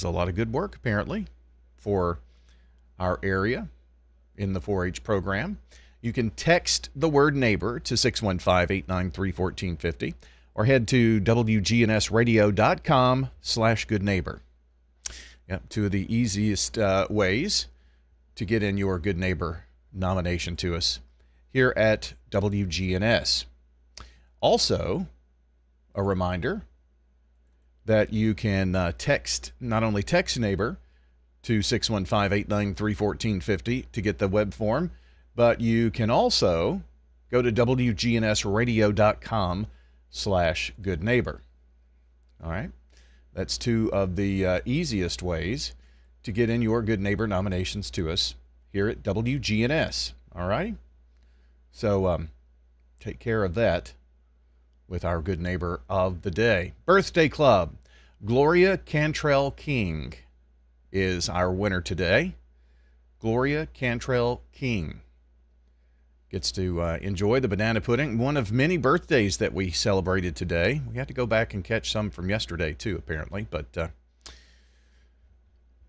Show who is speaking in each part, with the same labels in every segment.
Speaker 1: does a lot of good work, apparently, for our area in the 4-H program. You can text the word neighbor to 615-893-1450 or head to wgnsradio.com/goodneighbor. Yep, two of the easiest ways to get in your Good Neighbor nomination to us here at WGNS. Also, a reminder that you can not only text neighbor to 615-893-1450 to get the web form, but you can also go to wgnsradio.com/goodneighbor. All right. That's two of the easiest ways to get in your Good Neighbor nominations to us here at WGNS. All right. So take care of that with our Good Neighbor of the day. Birthday Club. Gloria Cantrell King is our winner today. Gloria Cantrell King gets to enjoy the banana pudding, one of many birthdays that we celebrated today. We had to go back and catch some from yesterday, too, apparently. But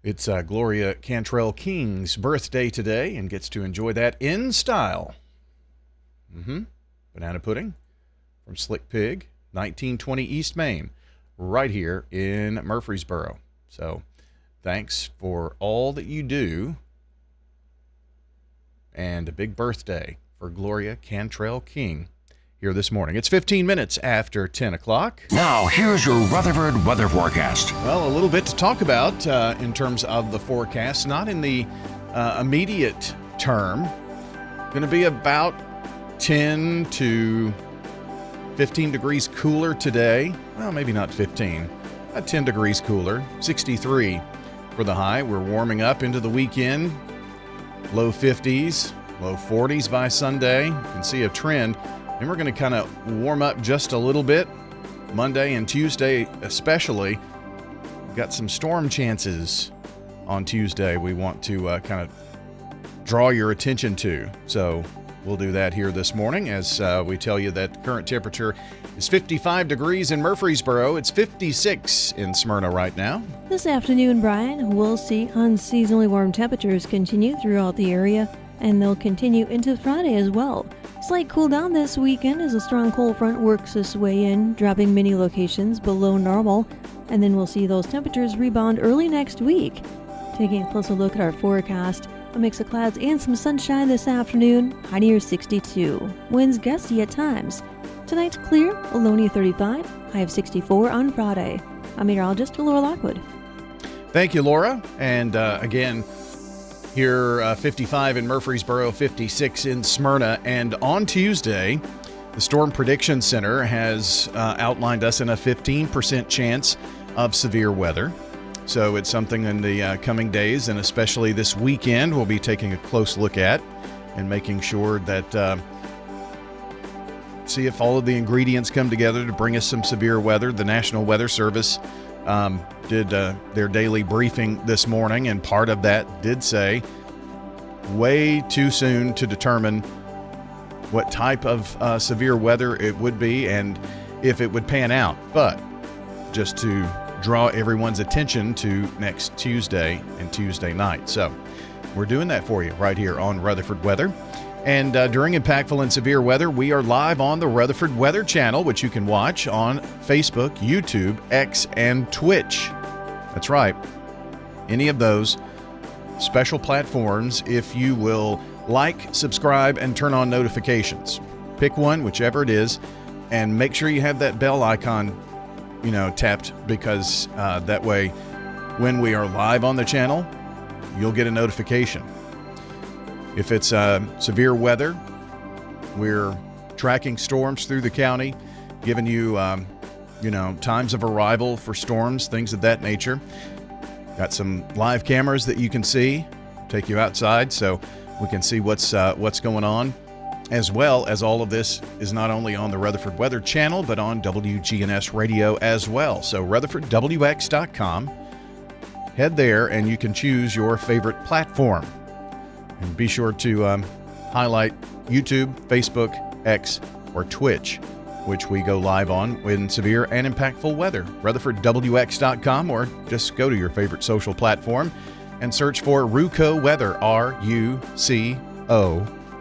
Speaker 1: it's Gloria Cantrell King's birthday today and gets to enjoy that in style. Banana pudding from Slick Pig, 1920 East Main, right here in Murfreesboro. So thanks for all that you do, and a big birthday for Gloria Cantrell King here this morning. It's 15 minutes after 10 o'clock.
Speaker 2: Now, here's your Rutherford weather forecast.
Speaker 1: Well, a little bit to talk about in terms of the forecast, not in the immediate term. Going to be about 10 to 15 degrees cooler today. Well, maybe not 15. 10 degrees cooler. 63 for the high. We're warming up into the weekend. Low 50s, low 40s by Sunday. You can see a trend. And we're going to kind of warm up just a little bit. Monday and Tuesday especially. We've got some storm chances on Tuesday we want to kind of draw your attention to. So we'll do that here this morning as we tell you that the current temperature is 55 degrees in Murfreesboro. It's 56 in Smyrna right now.
Speaker 3: This afternoon, Brian, we'll see unseasonably warm temperatures continue throughout the area, and they'll continue into Friday as well. Slight cool down this weekend as a strong cold front works its way in, dropping many locations below normal, and then we'll see those temperatures rebound early next week. Taking a closer look at our forecast, a mix of clouds and some sunshine this afternoon, high near 62. Winds gusty at times. Tonight's clear, a low near 35, high of 64 on Friday. I'm meteorologist Laura Lockwood.
Speaker 1: Thank you, Laura. And again, here 55 in Murfreesboro, 56 in Smyrna. And on Tuesday, the Storm Prediction Center has outlined us in a 15% chance of severe weather. So it's something in the coming days, and especially this weekend, we'll be taking a close look at and making sure that see if all of the ingredients come together to bring us some severe weather. The National Weather Service did their daily briefing this morning, and part of that did say way too soon to determine what type of severe weather it would be and if it would pan out. But just to draw everyone's attention to next Tuesday and Tuesday night. So we're doing that for you right here on Rutherford Weather. And during impactful and severe weather, we are live on the Rutherford Weather Channel, which you can watch on Facebook, YouTube, X, and Twitch. That's right. Any of those special platforms, if you will like, subscribe, and turn on notifications. Pick one, whichever it is, and make sure you have that bell icon tapped, because that way when we are live on the channel, you'll get a notification. If it's severe weather, we're tracking storms through the county, giving you, times of arrival for storms, things of that nature. Got some live cameras that you can see, take you outside so we can see what's going on. As well as all of this is not only on the Rutherford Weather Channel, but on WGNS Radio as well. So RutherfordWX.com. Head there and you can choose your favorite platform. And be sure to highlight YouTube, Facebook, X, or Twitch which we go live on in severe and impactful weather. RutherfordWX.com, or just go to your favorite social platform and search for RUCO Weather, RUCO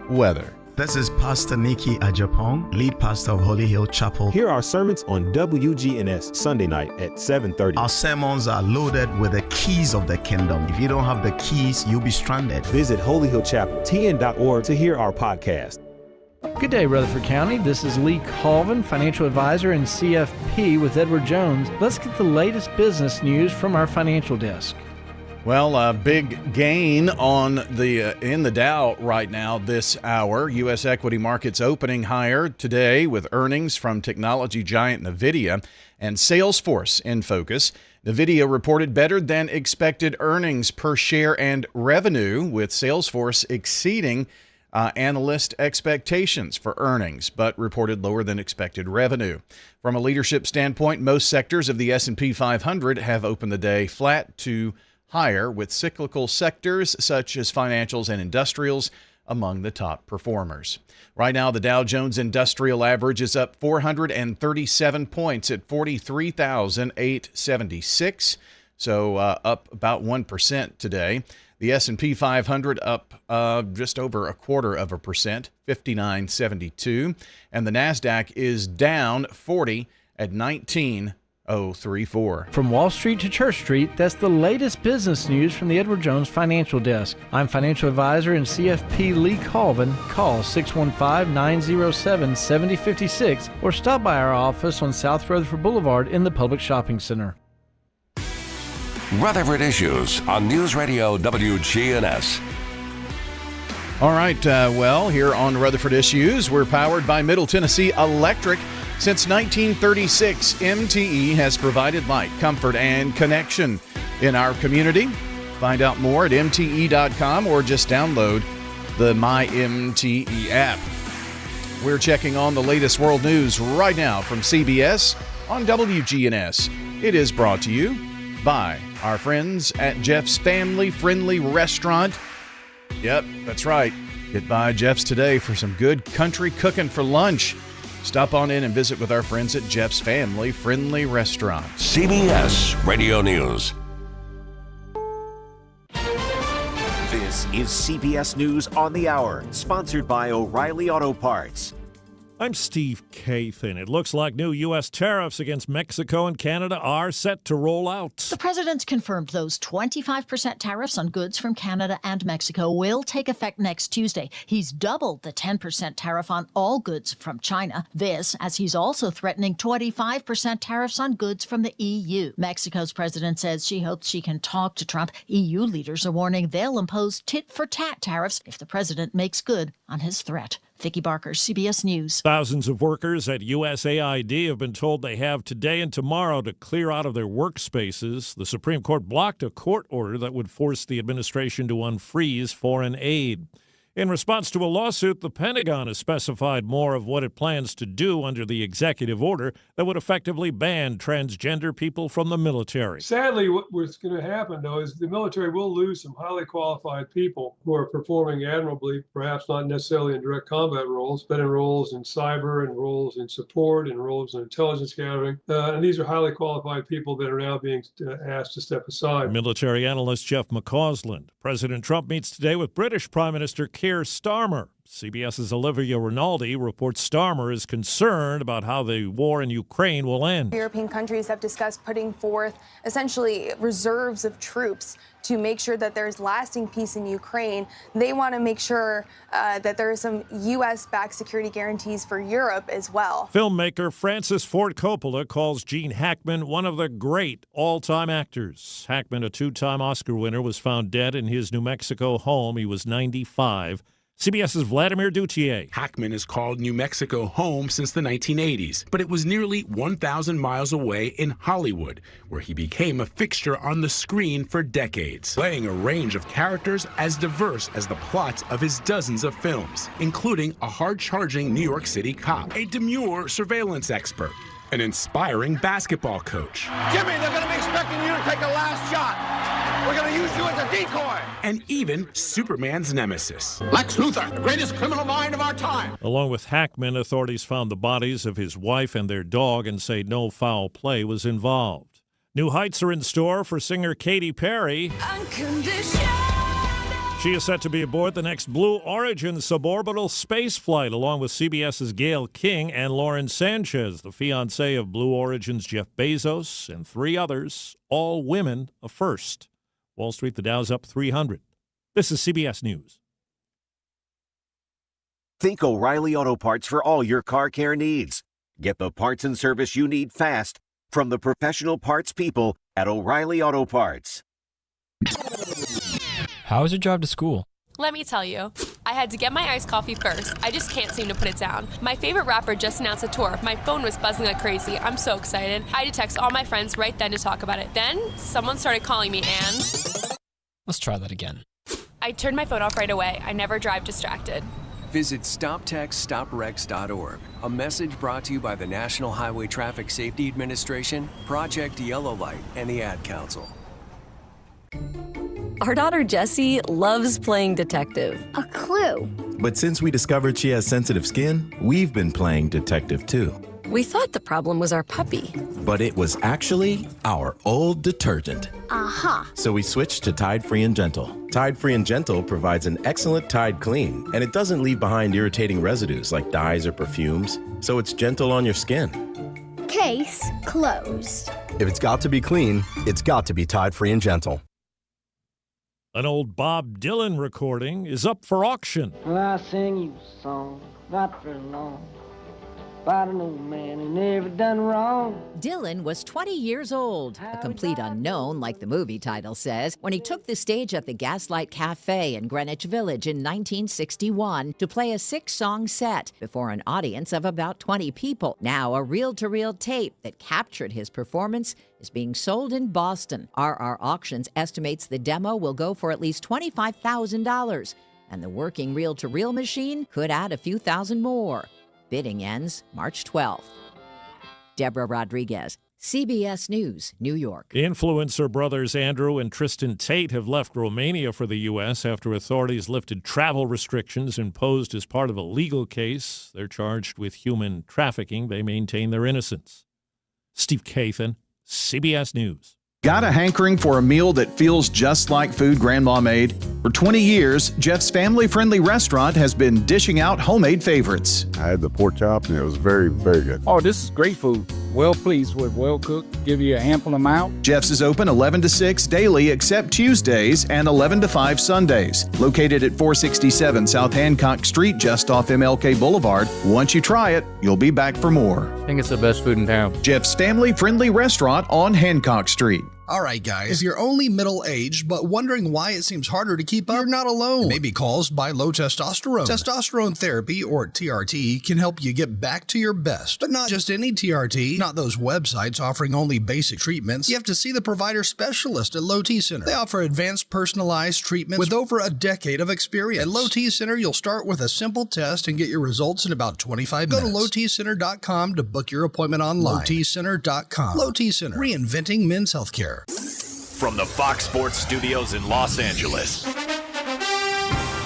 Speaker 1: Weather.
Speaker 4: This is Pastor Nikki Ajapong, lead pastor of Holy Hill Chapel.
Speaker 5: Here are sermons on WGNS Sunday night at 7:30.
Speaker 4: Our sermons are loaded with the keys of the kingdom. If you don't have the keys, you'll be stranded.
Speaker 5: Visit Holy Hill Chapel, tn.org to hear our podcast.
Speaker 6: Good day, Rutherford County. This is Lee Colvin, financial advisor and CFP with Edward Jones. Let's get the latest business news from our financial desk.
Speaker 1: Well, a big gain on in the Dow right now this hour. U.S. equity markets opening higher today with earnings from technology giant NVIDIA and Salesforce in focus. NVIDIA reported better than expected earnings per share and revenue, with Salesforce exceeding analyst expectations for earnings, but reported lower than expected revenue. From a leadership standpoint, most sectors of the S&P 500 have opened the day flat to higher, with cyclical sectors such as financials and industrials among the top performers. Right now, the Dow Jones Industrial Average is up 437 points at 43,876, so up about 1% today. The S&P 500 up just over 0.25%, 59.72, and the NASDAQ is down 40 at 19,034.
Speaker 6: From Wall Street to Church Street, that's the latest business news from the Edward Jones Financial Desk. I'm financial advisor and CFP Lee Colvin. Call 615-907-7056 or stop by our office on South Rutherford Boulevard in the Public Shopping Center.
Speaker 2: Rutherford Issues on News Radio WGNS.
Speaker 1: All right, well, here on Rutherford Issues, we're powered by Middle Tennessee Electric. Since 1936, MTE has provided light, comfort, and connection in our community. Find out more at mte.com or just download the MyMTE app. We're checking on the latest world news right now from CBS on WGNS. It is brought to you by our friends at Jeff's Family Friendly Restaurant. Yep, that's right. Get by Jeff's today for some good country cooking for lunch. Stop on in and visit with our friends at Jeff's Family Friendly Restaurant.
Speaker 2: CBS Radio News.
Speaker 7: This is CBS News on the Hour, sponsored by O'Reilly Auto Parts.
Speaker 8: I'm Steve Kathan. It looks like new U.S. tariffs against Mexico and Canada are set to roll out.
Speaker 9: The president confirmed those 25% tariffs on goods from Canada and Mexico will take effect next Tuesday. He's doubled the 10% tariff on all goods from China. This, as he's also threatening 25% tariffs on goods from the EU. Mexico's president says she hopes she can talk to Trump. EU leaders are warning they'll impose tit-for-tat tariffs if the president makes good on his threat. Vicki Barker, CBS News.
Speaker 8: Thousands of workers at USAID have been told they have today and tomorrow to clear out of their workspaces. The Supreme Court blocked a court order that would force the administration to unfreeze foreign aid. In response to a lawsuit, the Pentagon has specified more of what it plans to do under the executive order that would effectively ban transgender people from the military.
Speaker 10: Sadly, what's going to happen, though, is the military will lose some highly qualified people who are performing admirably, perhaps not necessarily in direct combat roles, but in roles in cyber and roles in support and roles in intelligence gathering. And these are highly qualified people that are now being asked to step aside.
Speaker 8: Military analyst Jeff McCausland. President Trump meets today with British Prime Minister Keir Starmer. CBS's Olivia Rinaldi reports Starmer is concerned about how the war in Ukraine will end.
Speaker 11: European countries have discussed putting forth essentially reserves of troops to make sure that there's lasting peace in Ukraine. They want to make sure that there are some U.S.-backed security guarantees for Europe as well.
Speaker 8: Filmmaker Francis Ford Coppola calls Gene Hackman one of the great all-time actors. Hackman, a two-time Oscar winner, was found dead in his New Mexico home. He was 95. CBS's Vladimir Duthier.
Speaker 12: Hackman has called New Mexico home since the 1980s, but it was nearly 1,000 miles away in Hollywood, where he became a fixture on the screen for decades, playing a range of characters as diverse as the plots of his dozens of films, including a hard-charging New York City cop, a demure surveillance expert, an inspiring basketball coach.
Speaker 13: Jimmy, they're going to be expecting you to take a last shot. We're going to use use you as a decoy.
Speaker 12: And even Superman's nemesis.
Speaker 13: Lex Luthor, the greatest criminal mind of our time.
Speaker 8: Along with Hackman, authorities found the bodies of his wife and their dog and say no foul play was involved. New heights are in store for singer Katy Perry. She is set to be aboard the next Blue Origin suborbital space flight, along with CBS's Gayle King and Lauren Sanchez, the fiancée of Blue Origin's Jeff Bezos, and 3 others, all women, a first. Wall Street, the Dow's up 300. This is CBS News.
Speaker 7: Think O'Reilly Auto Parts for all your car care needs. Get the parts and service you need fast from the professional parts people at O'Reilly Auto Parts.
Speaker 14: How was your drive to school?
Speaker 15: Let me tell you, I had to get my iced coffee first. I just can't seem to put it down. My favorite rapper just announced a tour. My phone was buzzing like crazy. I'm so excited. I had to text all my friends right then to talk about it. Then, someone started calling me and...
Speaker 14: Let's try that again.
Speaker 15: I turned my phone off right away. I never drive distracted.
Speaker 16: Visit StopTextStopWrecks.org. A message brought to you by the National Highway Traffic Safety Administration, Project Yellow Light, and the Ad Council.
Speaker 17: Our daughter Jessie loves playing detective.
Speaker 18: A clue.
Speaker 19: But since we discovered she has sensitive skin, we've been playing detective too.
Speaker 17: We thought the problem was our puppy.
Speaker 19: But it was actually our old detergent.
Speaker 18: Aha.
Speaker 19: So we switched to Tide Free and Gentle. Tide Free and Gentle provides an excellent Tide clean, and it doesn't leave behind irritating residues like dyes or perfumes, so it's gentle on your skin.
Speaker 18: Case closed.
Speaker 20: If it's got to be clean, it's got to be Tide Free and Gentle.
Speaker 8: An old Bob Dylan recording is up for auction.
Speaker 21: Well, I sing you a song, not very long, about an old man who never done wrong.
Speaker 22: Dylan was 20 years old, a complete unknown, like the movie title says, when he took the stage at the Gaslight Cafe in Greenwich Village in 1961 to play a 6-song set before an audience of about 20 people. Now, a reel-to-reel tape that captured his performance is being sold in Boston. RR Auctions estimates the demo will go for at least $25,000, and the working reel-to-reel machine could add a few thousand more. Bidding ends March 12th. Deborah Rodriguez, CBS News, New York.
Speaker 8: Influencer brothers Andrew and Tristan Tate have left Romania for the U.S. after authorities lifted travel restrictions imposed as part of a legal case. They're charged with human trafficking. They maintain their innocence. Steve Kathan, CBS News.
Speaker 1: Got a hankering for a meal that feels just like food Grandma made? For 20 years, Jeff's family-friendly restaurant has been dishing out homemade favorites.
Speaker 23: I had the pork chop, and it was very, very good.
Speaker 24: Oh, this is great food. Well pleased with, well cooked, give you an ample amount.
Speaker 1: Jeff's is open 11 to 6 daily except Tuesdays and 11 to 5 Sundays. Located at 467 South Hancock Street, just off MLK Boulevard. Once you try it, you'll be back for more.
Speaker 24: I think it's the best food in town.
Speaker 1: Jeff's family-friendly restaurant on Hancock Street.
Speaker 25: All right, guys, if you're only middle-aged but wondering why it seems harder to keep up, you're not alone. It may be caused by low testosterone. Testosterone therapy, or TRT, can help you get back to your best. But not just any TRT, not those websites offering only basic treatments. You have to see the provider specialist at Low T Center. They offer advanced personalized treatments with over a decade of experience. At Low T Center, you'll start with a simple test and get your results in about 25 minutes. Go to lowtcenter.com to book your appointment online. lowtcenter.com. Low T Center, reinventing men's healthcare.
Speaker 26: From the Fox Sports Studios in Los Angeles,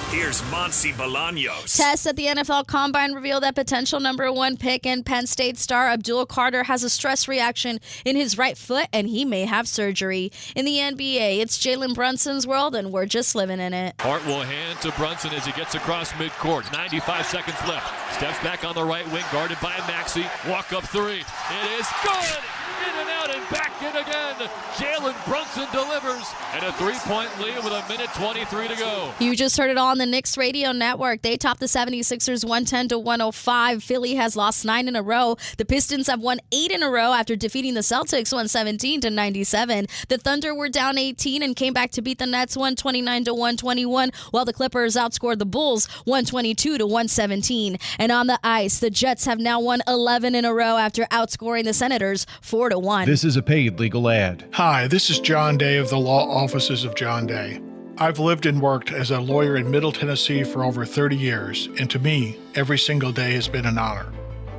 Speaker 26: here's Monsi Bolaños.
Speaker 27: Tests at the NFL Combine reveal that potential #1 pick and Penn State star Abdul Carter has a stress reaction in his right foot, and he may have surgery. In the NBA, it's Jalen Brunson's world, and we're just living in it.
Speaker 28: Hart will hand to Brunson as he gets across midcourt. 95 seconds left. Steps back on the right wing, guarded by Maxey. Walk up three. It is good. In and out and back in again. Jalen Brunson delivers, and a 3-point lead with 1:23 to go.
Speaker 27: You just heard it all on the Knicks radio network. They topped the 76ers 110-105. Philly has lost 9 in a row. The Pistons have won 8 in a row after defeating the Celtics 117-97. The Thunder were down 18 and came back to beat the Nets 129-121, while the Clippers outscored the Bulls 122-117. And on the ice, the Jets have now won 11 in a row after outscoring the Senators 4-1.
Speaker 1: This is a paid legal ad.
Speaker 29: Hi, this is John Day of the Law Offices of John Day. I've lived and worked as a lawyer in Middle Tennessee for over 30 years, and to me, every single day has been an honor.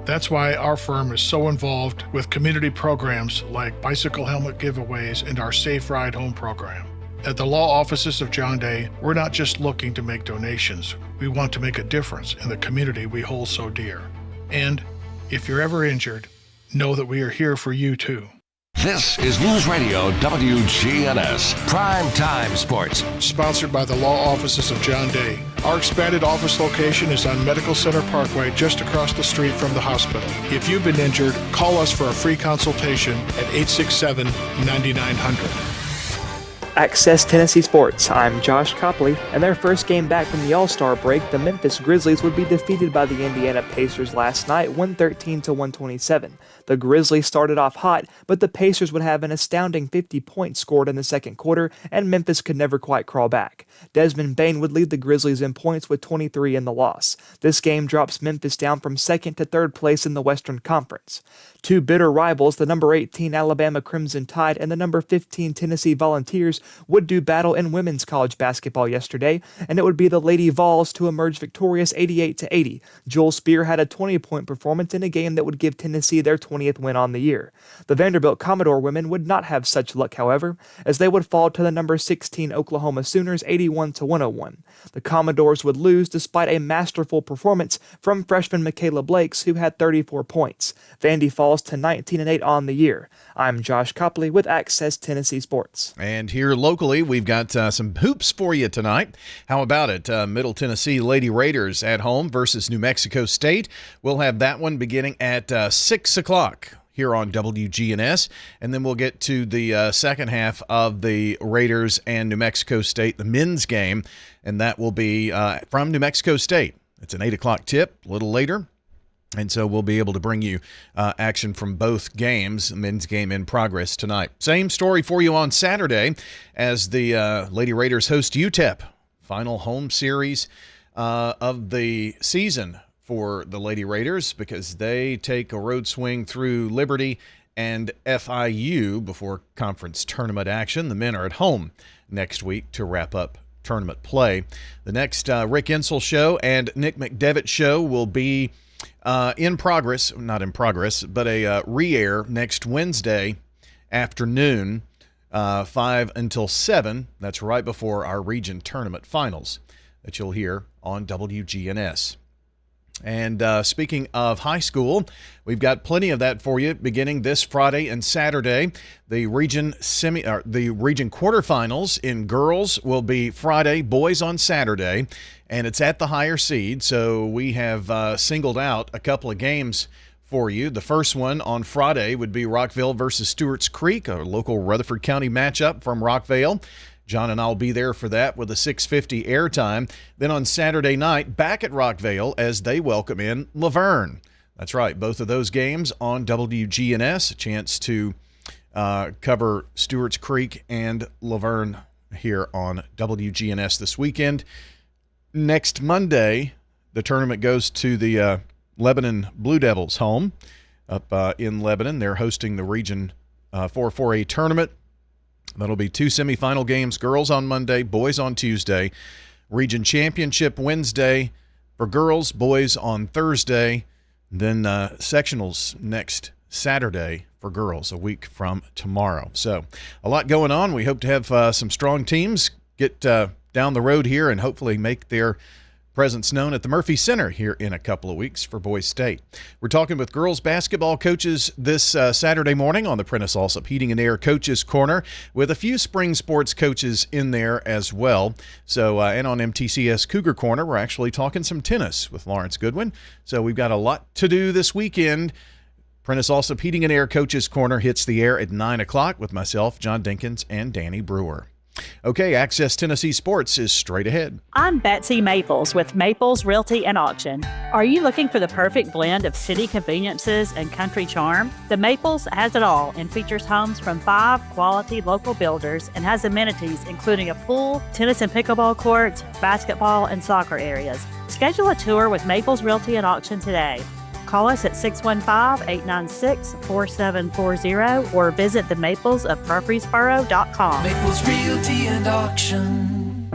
Speaker 29: That's why our firm is so involved with community programs like bicycle helmet giveaways and our Safe Ride Home program. At the law offices of John Day, we're not just looking to make donations. We want to make a difference in the community we hold so dear. And if you're ever injured, know that we are here for you too.
Speaker 26: This is News Radio WGNS Prime Time Sports.
Speaker 29: Sponsored by the law offices of John Day. Our expanded office location is on Medical Center Parkway, just across the street from the hospital. If you've been injured, call us for a free consultation at 867-9900.
Speaker 2: Access Tennessee Sports. I'm Josh Copley. In their first game back from the All-Star break, the Memphis Grizzlies would be defeated by the Indiana Pacers last night, 113-127. The Grizzlies started off hot, but the Pacers would have an astounding 50 points scored in the second quarter, and Memphis could never quite crawl back. Desmond Bane would lead the Grizzlies in points with 23 in the loss. This game drops Memphis down from second to third place in the Western Conference. Two bitter rivals, the number 18 Alabama Crimson Tide and the number 15 Tennessee Volunteers, would do battle in women's college basketball yesterday, and it would be the Lady Vols to emerge victorious 88-80. Joel Spear had a 20-point performance in a game that would give Tennessee their 20th win on the year. The Vanderbilt Commodore women would not have such luck, however, as they would fall to the number 16 Oklahoma Sooners 81-101. The Commodores would lose despite a masterful performance from freshman Michaela Blakes, who had 34 points. Vandy falls to 19-8 on the year. I'm Josh Copley with Access Tennessee Sports.
Speaker 1: And here locally, we've got some hoops for you tonight. How about it? Middle Tennessee Lady Raiders at home versus New Mexico State. We'll have that one beginning at 6 o'clock here on WGNS, and then we'll get to the second half of the Raiders and New Mexico State, the men's game, and that will be from New Mexico State. It's an 8 o'clock tip, a little later. And so we'll be able to bring you action from both games, men's game in progress tonight. Same story for you on Saturday as the Lady Raiders host UTEP. Final home series of the season for the Lady Raiders because they take a road swing through Liberty and FIU before conference tournament action. The men are at home next week to wrap up tournament play. The next Rick Insell show and Nick McDevitt show will be not in progress, but a re-air next Wednesday afternoon, 5 until 7. That's right before our region tournament finals that you'll hear on WGNS. And speaking of high school, we've got plenty of that for you beginning this Friday and Saturday. The region quarterfinals in girls will be Friday, boys on Saturday, and it's at the higher seed. So we have singled out a couple of games for you. The first one on Friday would be Rockvale versus Stewart's Creek, a local Rutherford County matchup from Rockvale. John and I will be there for that with a 6:50 airtime. Then on Saturday night, back at Rockvale as they welcome in Laverne. That's right, both of those games on WGNS. A chance to cover Stewart's Creek and Laverne here on WGNS this weekend. Next Monday, the tournament goes to the Lebanon Blue Devils home up in Lebanon. They're hosting the Region 4-4A tournament. That'll be two semifinal games, girls on Monday, boys on Tuesday. Region Championship Wednesday for girls, boys on Thursday. Then sectionals next Saturday for girls, a week from tomorrow. So a lot going on. We hope to have some strong teams get down the road here and hopefully make their presence known at the Murphy Center here in a couple of weeks for Boys State. We're talking with girls basketball coaches this Saturday morning on the Prentice Allsup Heating and Air Coaches Corner with a few spring sports coaches in there as well. So, and on MTCS Cougar Corner, we're actually talking some tennis with Lawrence Goodwin. So we've got a lot to do this weekend. Prentice Allsup Heating and Air Coaches Corner hits the air at 9 o'clock with myself, John Dinkins, and Danny Brewer. Okay, Access Tennessee Sports is straight ahead.
Speaker 3: I'm Betsy Maples with Maples Realty and Auction. Are you looking for the perfect blend of city conveniences and country charm? The Maples has it all and features homes from 5 quality local builders and has amenities including a pool, tennis and pickleball courts, basketball, and soccer areas. Schedule a tour with Maples Realty and Auction today. Call us at 615-896-4740 or visit the Maples of Murfreesboro.com.
Speaker 4: Maples Realty and Auction.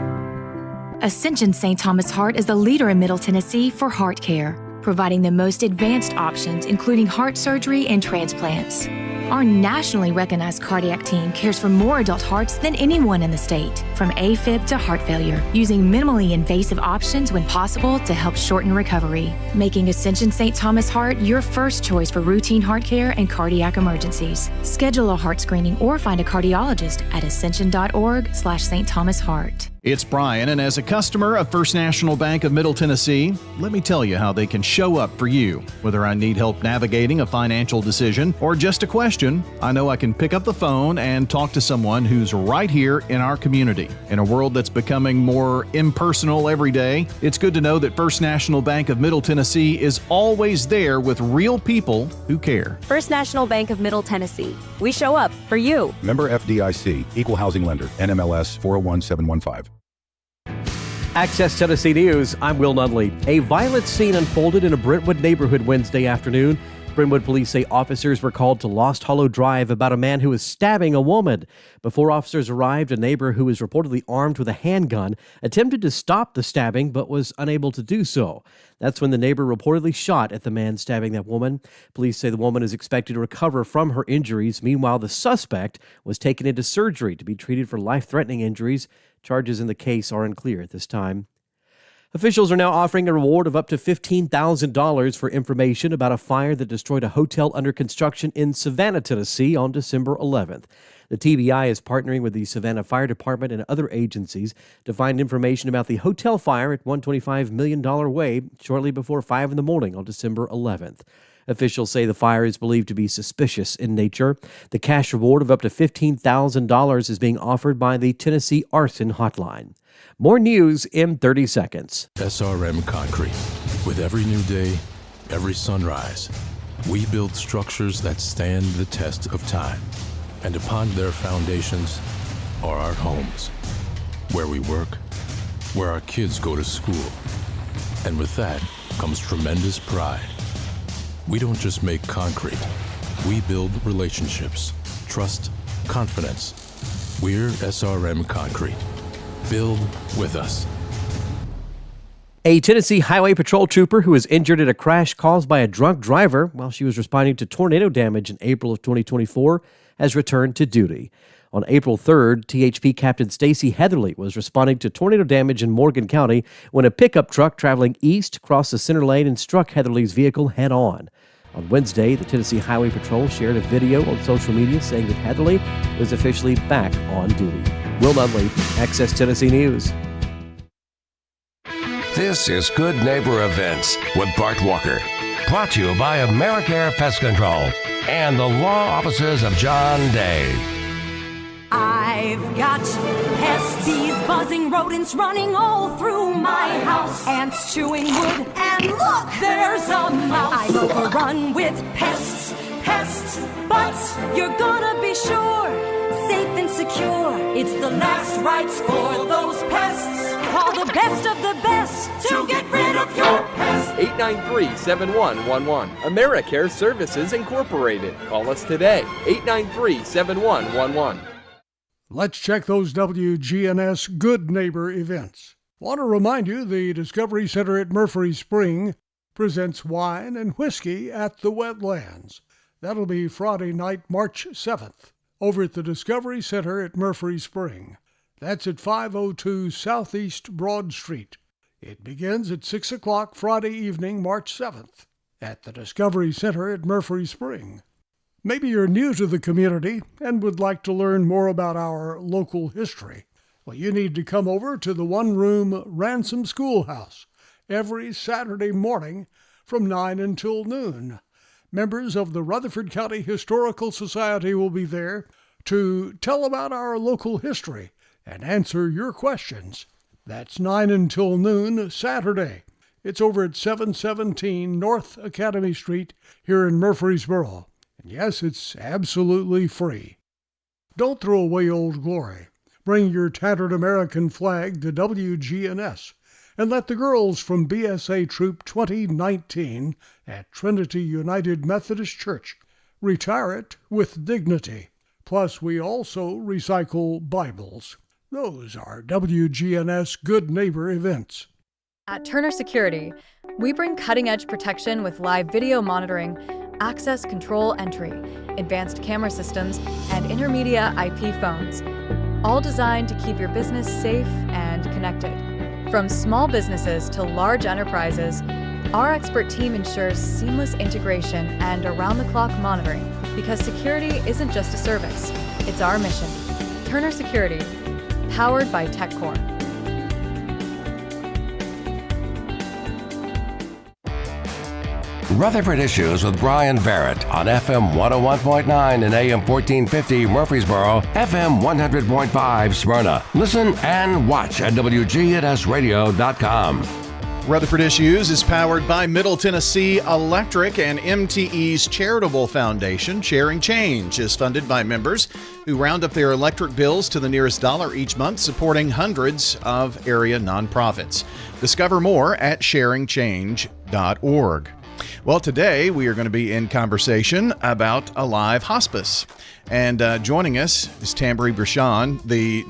Speaker 4: Ascension St. Thomas Heart is the leader in Middle Tennessee for heart care, providing the most advanced options, including heart surgery and transplants. Our nationally recognized cardiac team cares for more adult hearts than anyone in the state, from AFib to heart failure, using minimally invasive options when possible to help shorten recovery, making Ascension St. Thomas Heart your first choice for routine heart care and cardiac emergencies. Schedule a heart screening or find a cardiologist at ascension.org/St. Thomas Heart.
Speaker 1: It's Brian, and as a customer of First National Bank of Middle Tennessee, let me tell you how they can show up for you. Whether I need help navigating a financial decision or just a question, I know I can pick up the phone and talk to someone who's right here in our community. In a world that's becoming more impersonal every day, it's good to know that First National Bank of Middle Tennessee is always there with real people who care.
Speaker 5: First National Bank of Middle Tennessee. We show up for you.
Speaker 6: Member FDIC, Equal Housing Lender, NMLS 401715.
Speaker 7: Access Tennessee News, I'm Will Nunley. A violent scene unfolded in a Brentwood neighborhood Wednesday afternoon. Brentwood police say officers were called to Lost Hollow Drive about a man who was stabbing a woman. Before officers arrived, a neighbor who was reportedly armed with a handgun attempted to stop the stabbing but was unable to do so. That's when the neighbor reportedly shot at the man stabbing that woman. Police say the woman is expected to recover from her injuries. Meanwhile, the suspect was taken into surgery to be treated for life-threatening injuries. Charges in the case are unclear at this time. Officials are now offering a reward of up to $15,000 for information about a fire that destroyed a hotel under construction in Savannah, Tennessee on December 11th. The TBI is partnering with the Savannah Fire Department and other agencies to find information about the hotel fire at $125 million Way shortly before 5 in the morning on December 11th. Officials say the fire is believed to be suspicious in nature. The cash reward of up to $15,000 is being offered by the Tennessee Arson Hotline. More news in 30 seconds.
Speaker 9: SRM Concrete. With every new day, every sunrise, we build structures that stand the test of time. And upon their foundations are our homes, where we work, where our kids go to school. And with that comes tremendous pride. We don't just make concrete. We build relationships, trust, confidence. We're SRM Concrete. Build with us.
Speaker 7: A Tennessee Highway Patrol trooper who was injured in a crash caused by a drunk driver while she was responding to tornado damage in April of 2024 has returned to duty. On April 3rd, THP Captain Stacy Heatherly was responding to tornado damage in Morgan County when a pickup truck traveling east crossed the center lane and struck Heatherly's vehicle head-on. On Wednesday, the Tennessee Highway Patrol shared a video on social media saying that Heatherly was officially back on duty. Will Nunley, Access Tennessee News.
Speaker 10: This is Good Neighbor Events with Bart Walker. Brought to you by AmeriCare Pest Control and the law offices of John Day.
Speaker 11: I've got pests, bees, buzzing rodents running all through my house. Ants chewing wood, and look, there's a mouse. I'm overrun with pests, but you're gonna be sure, safe and secure. It's the last rites for those pests. Call the best of the best to get rid of your pests.
Speaker 12: 893-7111. AmeriCare Services Incorporated. Call us today. 893-7111.
Speaker 13: Let's check those WGNS Good Neighbor events. Want to remind you the Discovery Center at Murphy Spring presents Wine and Whiskey at the Wetlands. That'll be Friday night, March 7th, over at the Discovery Center at Murphy Spring. That's at 502 Southeast Broad Street. It begins at 6 o'clock Friday evening, March 7th, at the Discovery Center at Murphy Spring. Maybe you're new to the community and would like to learn more about our local history. Well, you need to come over to the one-room Ransom Schoolhouse every Saturday morning from 9 until noon. Members of the Rutherford County Historical Society will be there to tell about our local history and answer your questions. That's 9 until noon Saturday. It's over at 717 North Academy Street here in Murfreesboro. Yes, it's absolutely free. Don't throw away Old Glory. Bring your tattered American flag to WGNS and let the girls from BSA Troop 2019 at Trinity United Methodist Church retire it with dignity. Plus, we also recycle Bibles. Those are WGNS Good Neighbor events.
Speaker 14: At Turner Security, we bring cutting-edge protection with live video monitoring,
Speaker 5: access control entry, advanced camera systems, and intermedia IP phones, all designed to keep your business safe and connected. From small businesses to large enterprises, our expert team ensures seamless integration and around-the-clock monitoring, because security isn't just a service, it's our mission. Turner Security, powered by TechCore.
Speaker 10: Rutherford Issues with Brian Barrett on FM 101.9 and AM 1450 Murfreesboro, FM 100.5 Smyrna. Listen and watch at wgnsradio.com.
Speaker 1: Rutherford Issues is powered by Middle Tennessee Electric and MTE's charitable foundation. Sharing Change is funded by members who round up their electric bills to the nearest dollar each month, supporting hundreds of area nonprofits. Discover more at sharingchange.org. Well, today we are going to be in conversation about Alive Hospice. And joining us is Tambry Brashan, the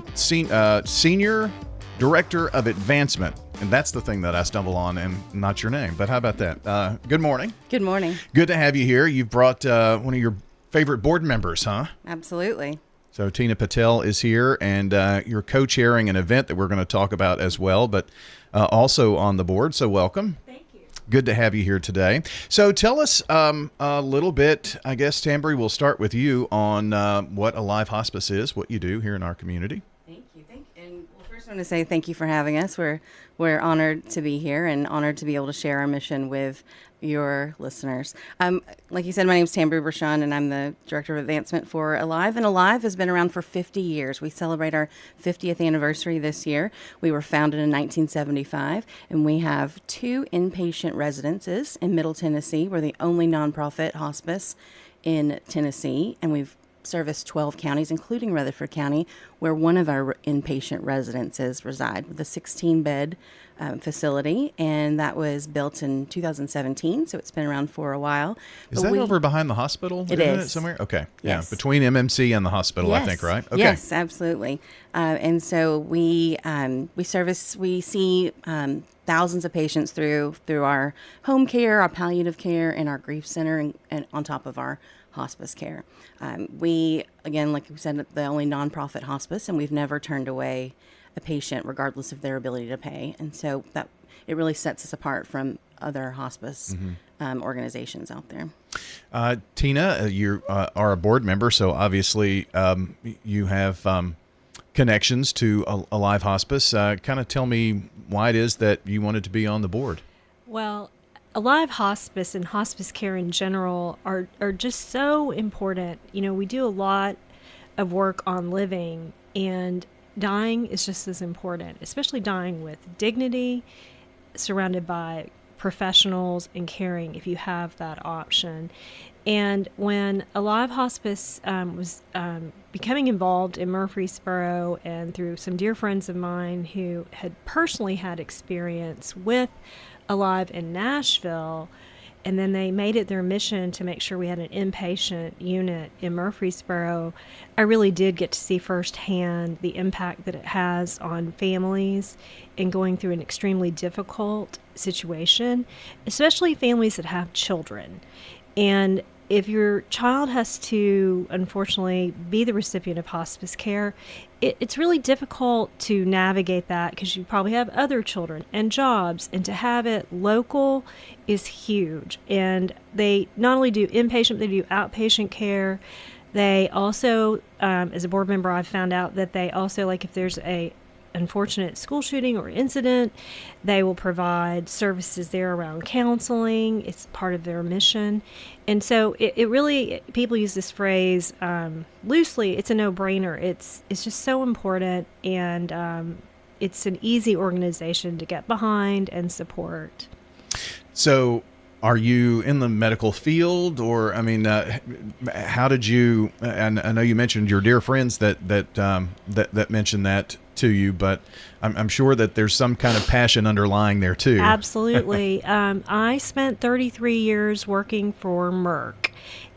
Speaker 1: Senior Director of Advancement. And that's the thing that I stumble on, and not your name. But how about that? Good morning.
Speaker 14: Good morning.
Speaker 1: Good to have you here. You've brought one of your favorite board members, huh?
Speaker 14: Absolutely.
Speaker 1: So Tina Patel is here, and you're co-chairing an event that we're going to talk about as well, but also on the board. So welcome. Good to have you here today. So tell us a little bit, I guess, Tambry, we'll start with you on what Alive Hospice is, what you do here in our community.
Speaker 14: Thank you. And first I want to say thank you for having us. We're honored to be here and honored to be able to share our mission with your listeners. Like you said, my name is Tambry Brashan, and I'm the Director of Advancement for Alive. And Alive has been around for 50 years. We celebrate our 50th anniversary this year. We were founded in 1975, and we have 2 inpatient residences in Middle Tennessee. We're the only nonprofit hospice in Tennessee, and we've serviced 12 counties, including Rutherford County, where one of our inpatient residences reside, with a 16-bed facility, and that was built in 2017, so it's been around for a while.
Speaker 1: Is that over behind the hospital?
Speaker 14: It is.
Speaker 1: Somewhere? Okay.
Speaker 14: Yes.
Speaker 1: Yeah, between MMC and the hospital,
Speaker 14: Yes.
Speaker 1: I think, right? Okay.
Speaker 14: Yes, absolutely. And so we see thousands of patients through our home care, our palliative care, and our grief center, and on top of our hospice care. We, again, like we said, the only nonprofit hospice, and we've never turned away a patient regardless of their ability to pay. And so that it really sets us apart from other hospice organizations out there.
Speaker 1: Tina, you are a board member, so obviously you have connections to Alive Hospice. Kind of tell me why it is that you wanted to be on the board.
Speaker 15: Well, Alive Hospice and hospice care in general are just so important. You know, we do a lot of work on living, and dying is just as important, especially dying with dignity, surrounded by professionals and caring if you have that option. And when Alive Hospice was becoming involved in Murfreesboro, and through some dear friends of mine who had personally had experience with Alive in Nashville, and then they made it their mission to make sure we had an inpatient unit in Murfreesboro, I really did get to see firsthand the impact that it has on families in going through an extremely difficult situation, especially families that have children. And if your child has to, unfortunately, be the recipient of hospice care, it's really difficult to navigate that, because you probably have other children and jobs, and to have it local is huge. And they not only do inpatient, they do outpatient care. They also, as a board member, I've found out that they also, like if there's a unfortunate school shooting or incident, they will provide services there around counseling. It's part of their mission. And so it really, people use this phrase loosely, it's a no-brainer. It's just so important, and it's an easy organization to get behind and support.
Speaker 1: So are you in the medical field, or, I mean, how did you, and I know you mentioned your dear friends that mentioned that to you, but I'm sure that there's some kind of passion underlying there too.
Speaker 15: Absolutely. I spent 33 years working for Merck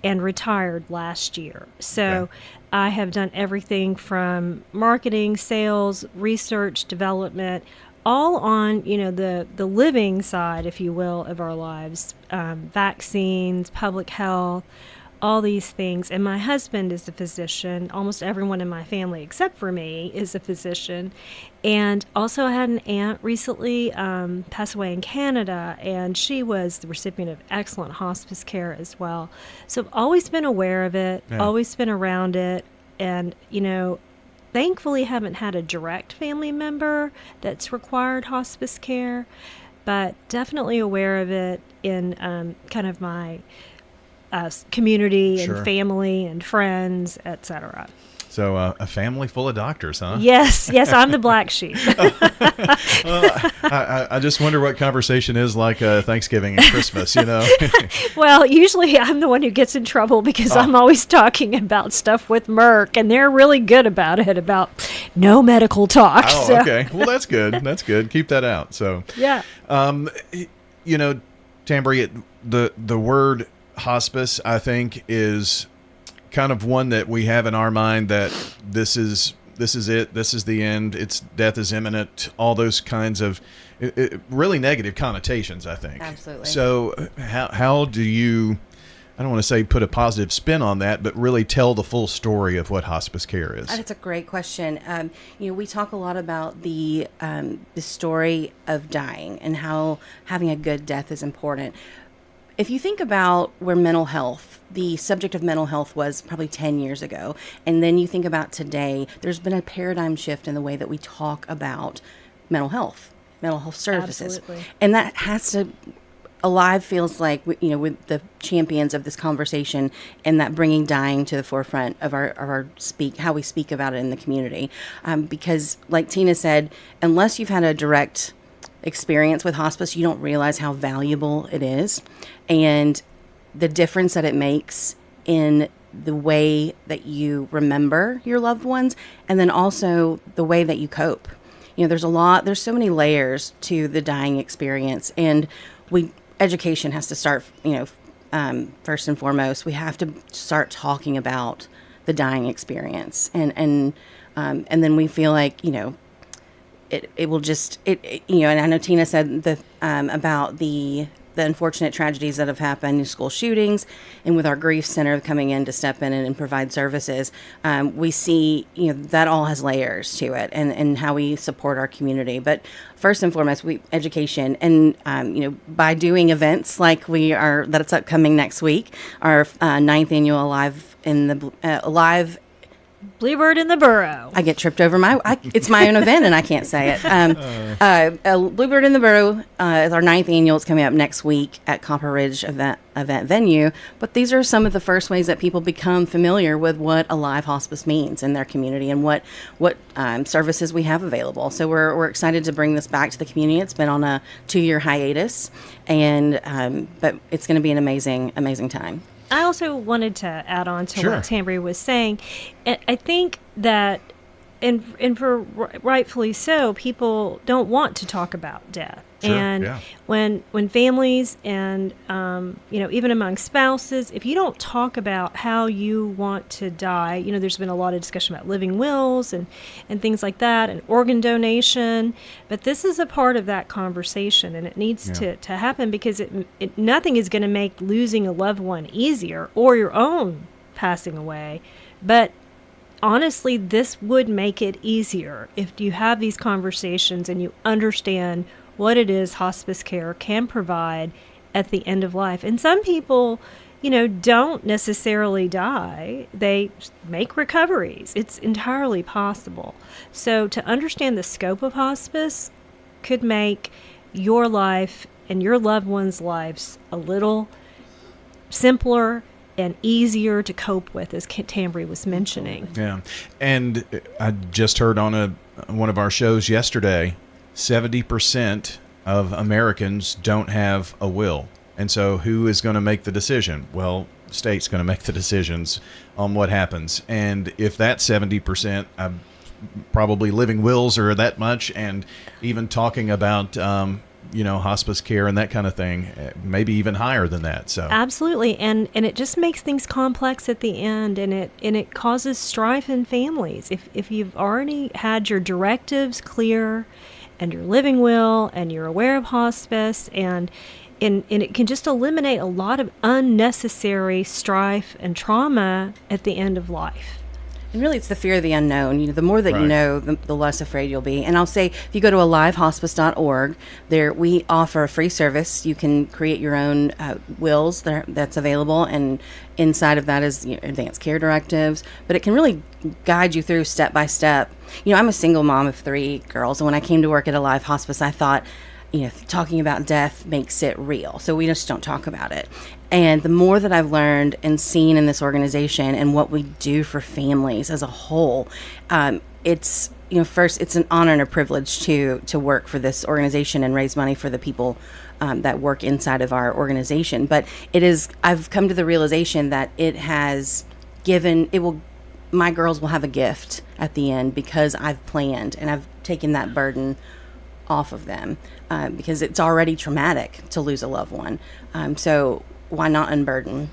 Speaker 15: and retired last year. So I have done everything from marketing, sales, research, development, all on, the living side, if you will, of our lives, vaccines, public health, all these things. And my husband is a physician. Almost everyone in my family, except for me, is a physician. And also I had an aunt recently pass away in Canada, and she was the recipient of excellent hospice care as well. So I've always been aware of it, always been around it. And, thankfully haven't had a direct family member that's required hospice care, but definitely aware of it in kind of my community and family and friends, etc.
Speaker 1: So a family full of doctors, huh?
Speaker 15: Yes, I'm the black sheep.
Speaker 1: I just wonder what conversation is like Thanksgiving and Christmas,
Speaker 15: Well, usually I'm the one who gets in trouble because I'm always talking about stuff with Merck, and they're really good about it, about no medical talk.
Speaker 1: Oh,
Speaker 15: so.
Speaker 1: Okay. Well, that's good. That's good. Keep that out. So,
Speaker 15: yeah.
Speaker 1: Tambry, the word hospice, I think, is kind of one that we have in our mind that this is it, this is the end, death is imminent, all those kinds of really negative connotations, I think.
Speaker 14: Absolutely.
Speaker 1: So how do you, I don't want to say put a positive spin on that, but really tell the full story of what hospice care is?
Speaker 14: That's a great question. We talk a lot about the story of dying and how having a good death is important. If you think about where mental health, the subject of mental health was probably 10 years ago, and then you think about today, there's been a paradigm shift in the way that we talk about mental health services.
Speaker 15: Absolutely.
Speaker 14: And that has to, Alive feels like, with the champions of this conversation, and that bringing dying to the forefront of our how we speak about it in the community. Because like Tina said, unless you've had a direct experience with hospice, you don't realize how valuable it is and the difference that it makes in the way that you remember your loved ones, and then also the way that you cope. There's so many layers to the dying experience, and education has to start, first and foremost. We have to start talking about the dying experience, and then we feel like, it will just, and I know Tina said about the unfortunate tragedies that have happened, school shootings, and with our grief center coming in to step in and provide services, we see, that all has layers to it, and how we support our community. But first and foremost, education, and by doing events like that's upcoming next week, our 9th annual Alive
Speaker 15: Bluebird in the Burrow.
Speaker 14: I get tripped over it's my own event and I can't say it. Bluebird in the Burrow is our 9th annual. It's coming up next week at Copper Ridge event venue. But these are some of the first ways that people become familiar with what Alive Hospice means in their community and what services we have available. So we're excited to bring this back to the community. It's been on a 2-year hiatus, and but it's going to be an amazing time.
Speaker 15: I also wanted to add on to
Speaker 1: Sure.
Speaker 15: what Tambry was saying. I think that, and for rightfully so, people don't want to talk about death.
Speaker 1: Sure,
Speaker 15: And
Speaker 1: yeah.
Speaker 15: when families and even among spouses, if you don't talk about how you want to die, there's been a lot of discussion about living wills and things like that, and organ donation. But this is a part of that conversation, and it needs to happen, because nothing is going to make losing a loved one easier, or your own passing away. But honestly, this would make it easier if you have these conversations and you understand what it is hospice care can provide at the end of life. And some people, don't necessarily die. They make recoveries. It's entirely possible. So to understand the scope of hospice could make your life and your loved ones' lives a little simpler and easier to cope with, as Tambry was mentioning.
Speaker 1: Yeah. And I just heard on one of our shows yesterday, 70% of Americans don't have a will. And so who is going to make the decision? Well, the state's going to make the decisions on what happens. And if that 70%, probably living wills are that much, and even talking about hospice care and that kind of thing, maybe even higher than that. So
Speaker 15: absolutely, and it just makes things complex at the end, and it causes strife in families. If you've already had your directives clear and you're living well and you're aware of hospice, and it can just eliminate a lot of unnecessary strife and trauma at the end of life.
Speaker 14: And really, it's the fear of the unknown. The more that you know, the less afraid you'll be. And I'll say, if you go to alivehospice.org, there we offer a free service. You can create your own wills that's available, and inside of that is advanced care directives. But it can really guide you through step by step. I'm a single mom of 3 girls, and when I came to work at Alive Hospice, I thought, talking about death makes it real. So we just don't talk about it. And the more that I've learned and seen in this organization and what we do for families as a whole, it's, first, it's an honor and a privilege to work for this organization and raise money for the people that work inside of our organization. But I've come to the realization that my girls will have a gift at the end because I've planned and I've taken that burden off of them, because it's already traumatic to lose a loved one. So why not unburden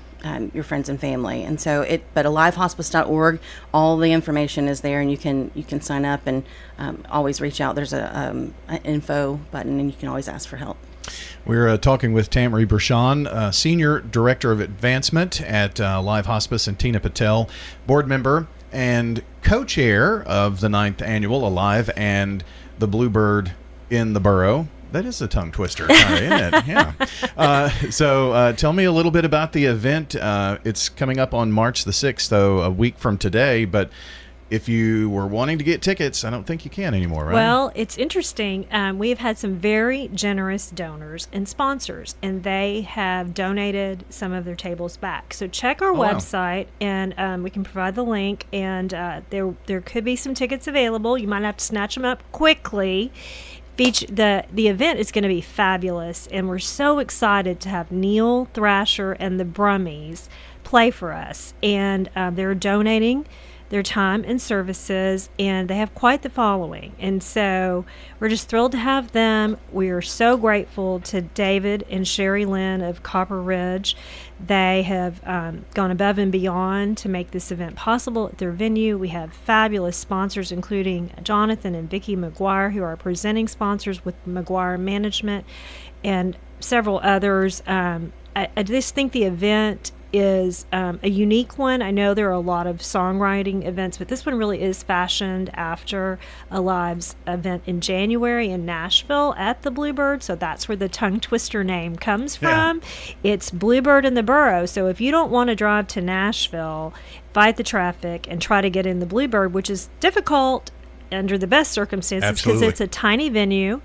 Speaker 14: your friends and family? And so but alivehospice.org, all the information is there, and you can sign up and always reach out. There's an info button, and you can always ask for help.
Speaker 1: We're talking with Tamri Bershan, Senior Director of Advancement at Alive Hospice, and Tina Patel, board member and co-chair of the 9th Annual Alive and the Bluebird in the Borough. That is a tongue twister, isn't it? Yeah. So tell me a little bit about the event. It's coming up on March the 6th, though, a week from today. But if you were wanting to get tickets, I don't think you can anymore, right?
Speaker 15: Well, it's interesting. We have had some very generous donors and sponsors, and they have donated some of their tables back. So check our website, and we can provide the link. And there could be some tickets available. You might have to snatch them up quickly. The event is going to be fabulous, and we're so excited to have Neil Thrasher and the Brummies play for us. And they're donating their time and services, and they have quite the following. And so we're just thrilled to have them. We are so grateful to David and Sherry Lynn of Copper Ridge. They have gone above and beyond to make this event possible at their venue. We have fabulous sponsors, including Jonathan and Vicki McGuire, who are presenting sponsors with McGuire Management, and several others. I just think the event is a unique one. I know there are a lot of songwriting events, but this one really is fashioned after Alive's event in January in Nashville at the Bluebird, so that's where the tongue twister name comes from. It's Bluebird in the Borough, so if you don't want to drive to Nashville, fight the traffic, and try to get in the Bluebird, which is difficult under the best circumstances because it's a tiny venue.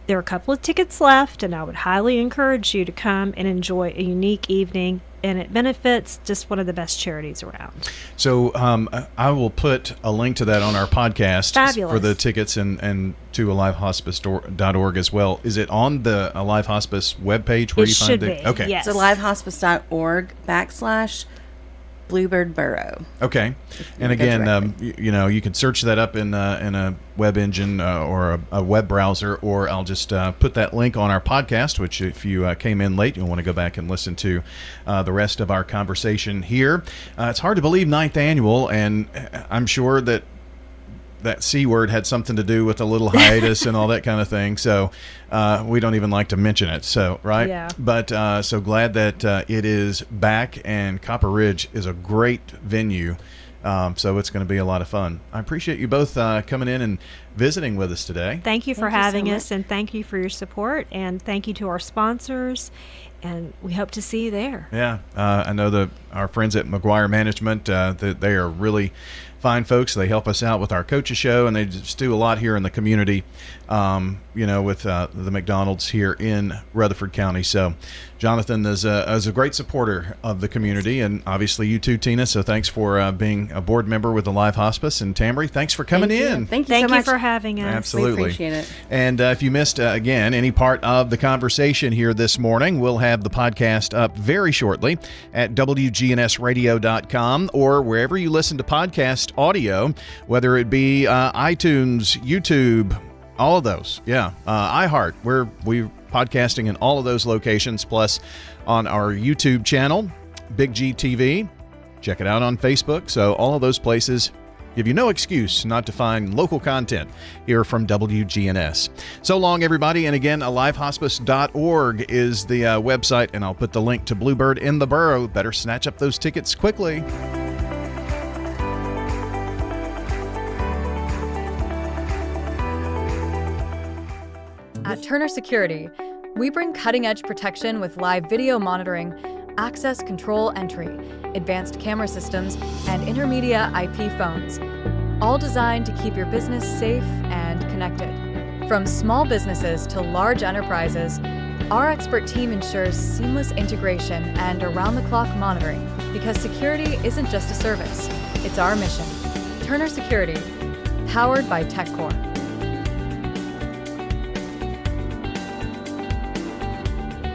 Speaker 15: There are a couple of tickets left, and I would highly encourage you to come and enjoy a unique evening, and it benefits just one of the best charities around.
Speaker 1: So I will put a link to that on our podcast.
Speaker 15: Fabulous.
Speaker 1: For the tickets and to alivehospice.org as well. Is it on the Alive Hospice webpage where you find it? Okay.
Speaker 14: Yes. It's alivehospice.org/ Bluebird Borough.
Speaker 1: Okay. And again, you can search that up in a web engine or a web browser, or I'll just put that link on our podcast, which if you came in late, you'll want to go back and listen to the rest of our conversation here. It's hard to believe 9th Annual, and I'm sure that C word had something to do with a little hiatus and all that kind of thing. So we don't even like to mention it. So, right?
Speaker 15: Yeah.
Speaker 1: But so glad that it is back, and Copper Ridge is a great venue. So it's going to be a lot of fun. I appreciate you both coming in and visiting with us today.
Speaker 15: Thank you for having us, and thank you for your support, and thank you to our sponsors, and we hope to see you there.
Speaker 1: Yeah. I know our friends at McGuire Management, they are really fine folks. They help us out with our coaches show, and they just do a lot here in the community, with the McDonald's here in Rutherford County. So Jonathan is a great supporter of the community, and obviously you too, Tina. So thanks for being a board member with Alive Hospice. And Tamri, thanks for coming in.
Speaker 14: Thank you so much
Speaker 15: for having us.
Speaker 1: Absolutely.
Speaker 14: We appreciate it.
Speaker 1: And if you missed, again, any part of the conversation here this morning, we'll have the podcast up very shortly at wgnsradio.com or wherever you listen to podcast audio, whether it be iTunes, YouTube, all of those. Yeah. iHeart. We're podcasting in all of those locations, plus on our YouTube channel, Big G TV. Check it out on Facebook. So all of those places, give you no excuse not to find local content here from WGNS. So long, everybody. And again, alivehospice.org is the website, and I'll put the link to Bluebird in the Borough. Better snatch up those tickets quickly.
Speaker 5: At Turner Security, we bring cutting-edge protection with live video monitoring, access control entry, advanced camera systems, and intermedia IP phones, all designed to keep your business safe and connected. From small businesses to large enterprises, our expert team ensures seamless integration and around-the-clock monitoring, because security isn't just a service, it's our mission. Turner Security, powered by TechCore.